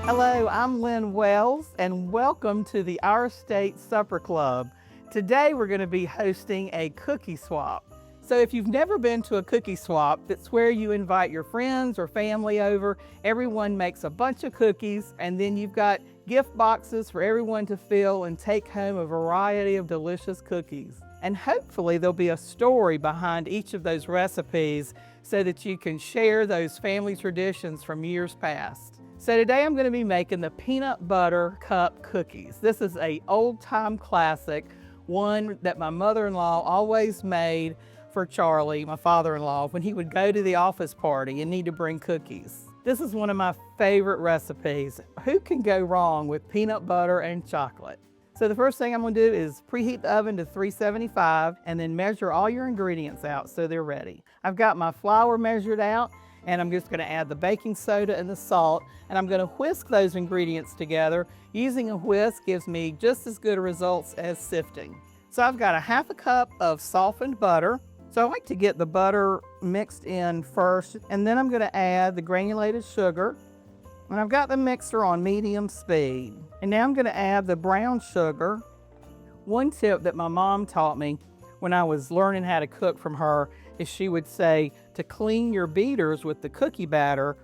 Hello, I'm Lynn Wells, and welcome to the Our State Supper Club. Today we're going to be hosting a cookie swap. So if you've never been to a cookie swap, it's where you invite your friends or family over, everyone makes a bunch of cookies, and then you've got gift boxes for everyone to fill and take home a variety of delicious cookies. And hopefully there'll be a story behind each of those recipes so that you can share those family traditions from years past. So today I'm going to be making the peanut butter cup cookies. This is an old-time classic, one that my mother-in-law always made for Charlie, my father-in-law, when he would go to the office party and need to bring cookies. This is one of my favorite recipes. Who can go wrong with peanut butter and chocolate? So the first thing I'm going to do is preheat the oven to 375 and then measure all your ingredients out so they're ready. I've got my flour measured out, and I'm just going to add the baking soda and the salt, and I'm going to whisk those ingredients together. Using a whisk gives me just as good results as sifting. So I've got a half a cup of softened butter. So I like to get the butter mixed in first, and then I'm going to add the granulated sugar. And I've got the mixer on medium speed. And now I'm going to add the brown sugar. One tip that my mom taught me when I was learning how to cook from her is she would say to clean your beaters with the cookie batter,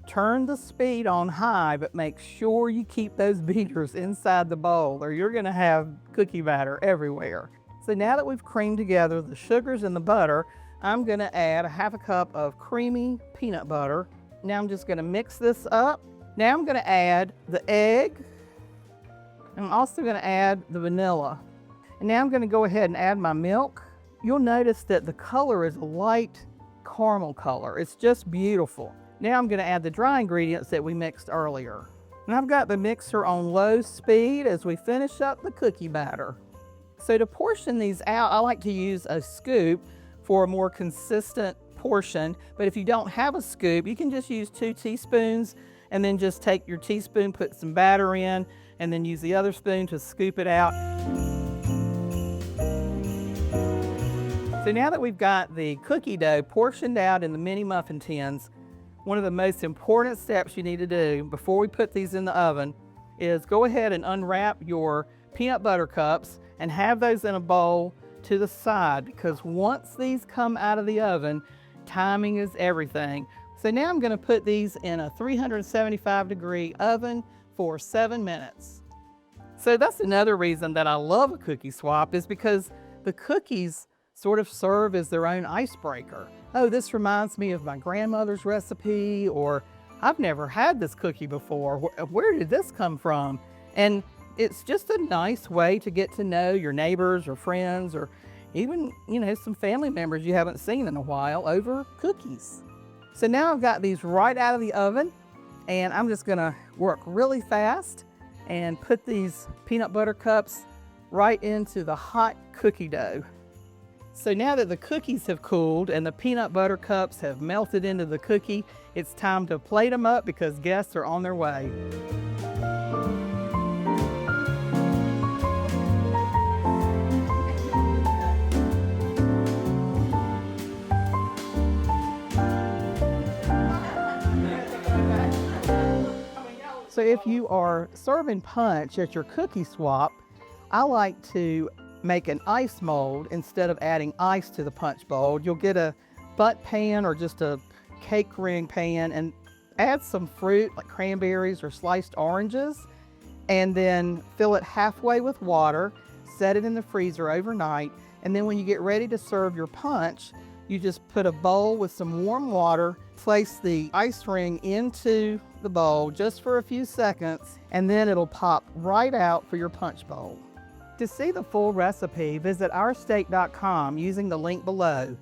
turn the speed on high, but make sure you keep those beaters inside the bowl or you're going to have cookie batter everywhere. So now that we've creamed together the sugars and the butter, I'm going to add a half a cup of creamy peanut butter. Now I'm just going to mix this up. Now I'm going to add the egg. I'm also going to add the vanilla. And now I'm going to go ahead and add my milk. You'll notice that the color is a light caramel color. It's just beautiful. Now I'm going to add the dry ingredients that we mixed earlier. And I've got the mixer on low speed as we finish up the cookie batter. So to portion these out, I like to use a scoop for a more consistent portion. But if you don't have a scoop, you can just use 2 teaspoons and then just take your teaspoon, put some batter in, and then use the other spoon to scoop it out. So now that we've got the cookie dough portioned out in the mini muffin tins, one of the most important steps you need to do before we put these in the oven is go ahead and unwrap your peanut butter cups and have those in a bowl to the side, because once these come out of the oven, timing is everything. So now I'm going to put these in a 375-degree oven for 7 minutes. So that's another reason that I love a cookie swap, is because the cookies sort of serve as their own icebreaker. Oh, this reminds me of my grandmother's recipe, or I've never had this cookie before. Where did this come from? And it's just a nice way to get to know your neighbors or friends, or even, some family members you haven't seen in a while over cookies. So now I've got these right out of the oven, and I'm just gonna work really fast and put these peanut butter cups right into the hot cookie dough. So now that the cookies have cooled and the peanut butter cups have melted into the cookie, it's time to plate them up because guests are on their way. So if you are serving punch at your cookie swap, I like to make an ice mold instead of adding ice to the punch bowl. You'll get a butt pan or just a cake ring pan and add some fruit like cranberries or sliced oranges, and then fill it halfway with water, set it in the freezer overnight, and then when you get ready to serve your punch, you just put a bowl with some warm water, place the ice ring into the bowl just for a few seconds, and then it'll pop right out for your punch bowl. To see the full recipe, visit ourstate.com using the link below.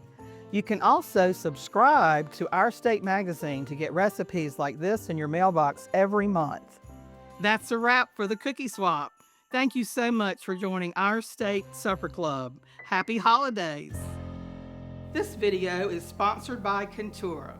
You can also subscribe to Our State magazine to get recipes like this in your mailbox every month. That's a wrap for the cookie swap. Thank you so much for joining Our State Supper Club. Happy holidays! This video is sponsored by Contura.